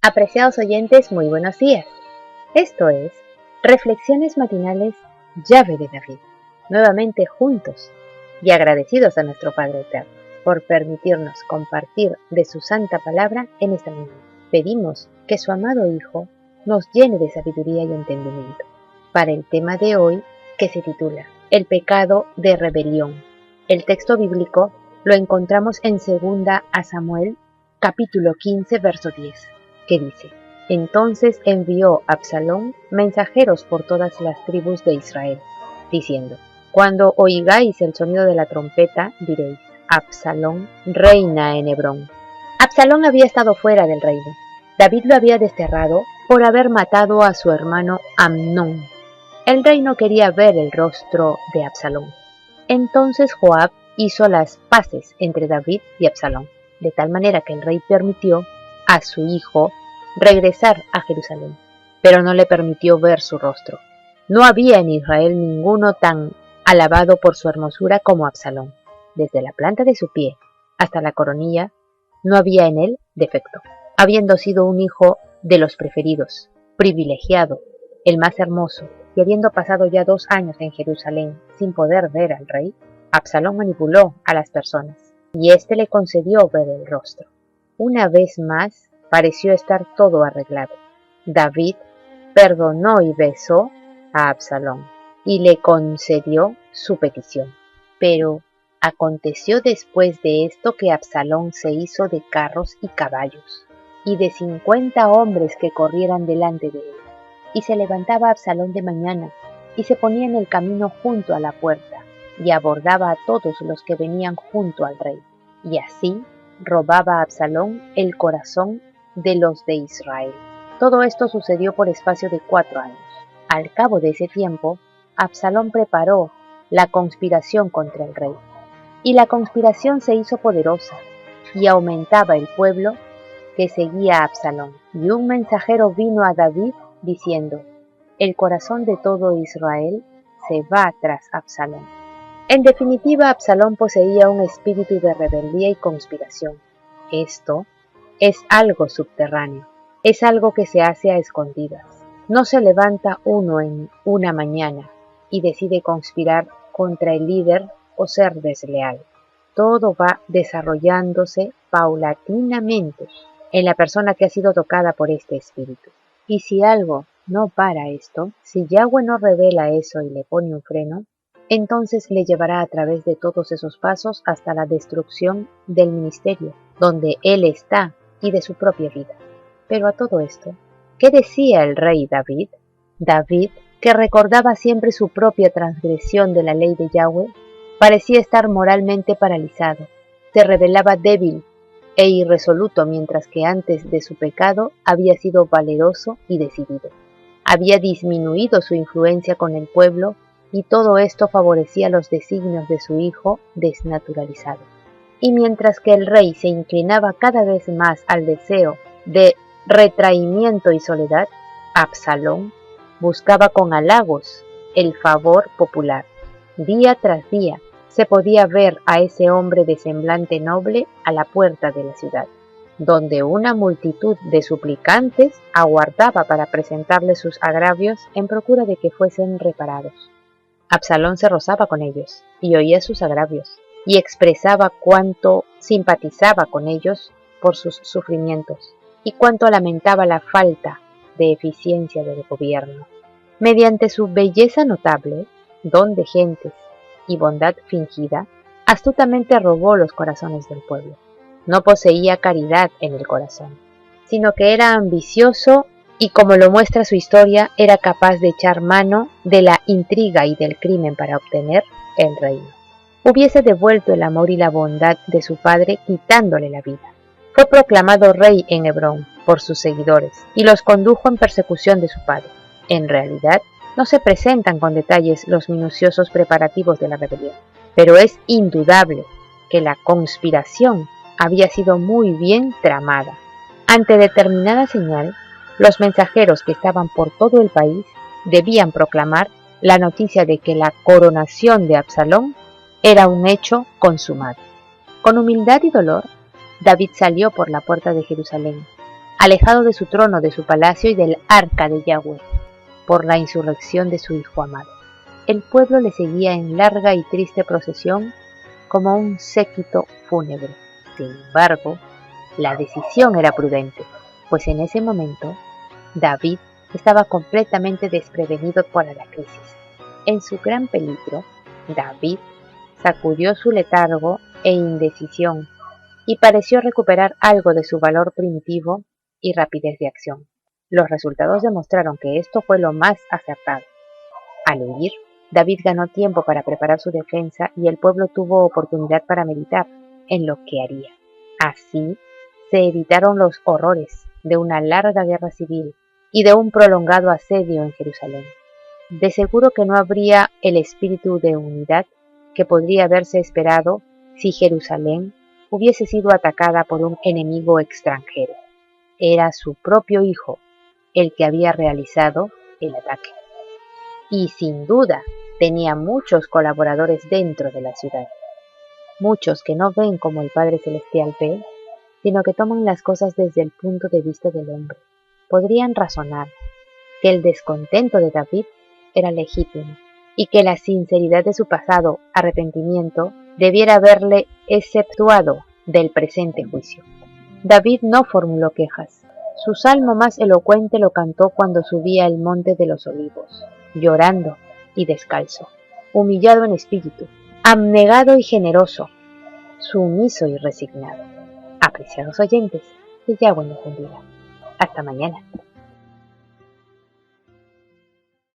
Apreciados oyentes, muy buenos días. Esto es Reflexiones Matinales Llave de David. Nuevamente juntos y agradecidos a nuestro Padre Eterno por permitirnos compartir de su santa palabra en esta mañana. Pedimos que su amado Hijo nos llene de sabiduría y entendimiento para el tema de hoy, que se titula El pecado de rebelión. El texto bíblico lo encontramos en 2 Samuel, capítulo 15, verso 10, que dice: Entonces envió Absalón mensajeros por todas las tribus de Israel, diciendo: Cuando oigáis el sonido de la trompeta, diréis: Absalón reina en Hebrón. Absalón había estado fuera del reino. David lo había desterrado por haber matado a su hermano Amnón. El rey no quería ver el rostro de Absalón. Entonces Joab hizo las paces entre David y Absalón, de tal manera que el rey permitió a su hijo regresar a Jerusalén, pero no le permitió ver su rostro. No había en Israel ninguno tan alabado por su hermosura como Absalón. Desde la planta de su pie hasta la coronilla, no había en él defecto, habiendo sido un hijo de los preferidos, privilegiado, el más hermoso, y habiendo pasado ya 2 años en Jerusalén sin poder ver al rey, Absalón manipuló a las personas, y éste le concedió ver el rostro. Una vez más pareció estar todo arreglado. David perdonó y besó a Absalón, y le concedió su petición. Pero aconteció después de esto que Absalón se hizo de carros y caballos, y de 50 hombres que corrieran delante de él. Y se levantaba Absalón de mañana, y se ponía en el camino junto a la puerta, y abordaba a todos los que venían junto al rey. Y así robaba a Absalón el corazón de los de Israel. Todo esto sucedió por espacio de 4 años. Al cabo de ese tiempo, Absalón preparó la conspiración contra el rey. Y la conspiración se hizo poderosa, y aumentaba el pueblo que seguía a Absalón. Y un mensajero vino a David diciendo: El corazón de todo Israel se va tras Absalón. En definitiva, Absalón poseía un espíritu de rebeldía y conspiración. Esto es algo subterráneo, es algo que se hace a escondidas. No se levanta uno en una mañana y decide conspirar contra el líder o ser desleal. Todo va desarrollándose paulatinamente en la persona que ha sido tocada por este espíritu. Y si algo no para esto, si Yahweh no revela eso y le pone un freno, entonces le llevará a través de todos esos pasos hasta la destrucción del ministerio, donde él está, y de su propia vida. Pero a todo esto, ¿qué decía el rey David? David, que recordaba siempre su propia transgresión de la ley de Yahweh, parecía estar moralmente paralizado, se revelaba débil e irresoluto, mientras que antes de su pecado había sido valeroso y decidido. Había disminuido su influencia con el pueblo, y todo esto favorecía los designios de su hijo desnaturalizado. Y mientras que el rey se inclinaba cada vez más al deseo de retraimiento y soledad, Absalón buscaba con halagos el favor popular. Día tras día se podía ver a ese hombre de semblante noble a la puerta de la ciudad, donde una multitud de suplicantes aguardaba para presentarle sus agravios en procura de que fuesen reparados. Absalón se rozaba con ellos y oía sus agravios, y expresaba cuánto simpatizaba con ellos por sus sufrimientos, y cuánto lamentaba la falta de eficiencia del gobierno. Mediante su belleza notable, don de gentes y bondad fingida, astutamente robó los corazones del pueblo. No poseía caridad en el corazón, sino que era ambicioso y, como lo muestra su historia, era capaz de echar mano de la intriga y del crimen para obtener el reino. Hubiese devuelto el amor y la bondad de su padre quitándole la vida. Fue proclamado rey en Hebrón por sus seguidores y los condujo en persecución de su padre. En realidad, no se presentan con detalles los minuciosos preparativos de la rebelión, pero es indudable que la conspiración había sido muy bien tramada. Ante determinada señal, los mensajeros que estaban por todo el país debían proclamar la noticia de que la coronación de Absalón era un hecho consumado. Con humildad y dolor, David salió por la puerta de Jerusalén, alejado de su trono, de su palacio y del arca de Yahweh, por la insurrección de su hijo amado. El pueblo le seguía en larga y triste procesión como un séquito fúnebre. Sin embargo, la decisión era prudente, pues en ese momento David estaba completamente desprevenido por la crisis. En su gran peligro, David sacudió su letargo e indecisión y pareció recuperar algo de su valor primitivo y rapidez de acción. Los resultados demostraron que esto fue lo más acertado. Al huir, David ganó tiempo para preparar su defensa y el pueblo tuvo oportunidad para meditar en lo que haría. Así, se evitaron los horrores de una larga guerra civil y de un prolongado asedio en Jerusalén. De seguro que no habría el espíritu de unidad que podría haberse esperado si Jerusalén hubiese sido atacada por un enemigo extranjero. Era su propio hijo el que había realizado el ataque. Y sin duda tenía muchos colaboradores dentro de la ciudad. Muchos que no ven como el Padre Celestial ve, sino que toman las cosas desde el punto de vista del hombre. Podrían razonar que el descontento de David era legítimo y que la sinceridad de su pasado arrepentimiento debiera haberle exceptuado del presente juicio. David no formuló quejas. Su salmo más elocuente lo cantó cuando subía el monte de los olivos, llorando y descalzo, humillado en espíritu, abnegado y generoso, sumiso y resignado. Apreciados oyentes, que Yahweh nos bendiga. Hasta mañana.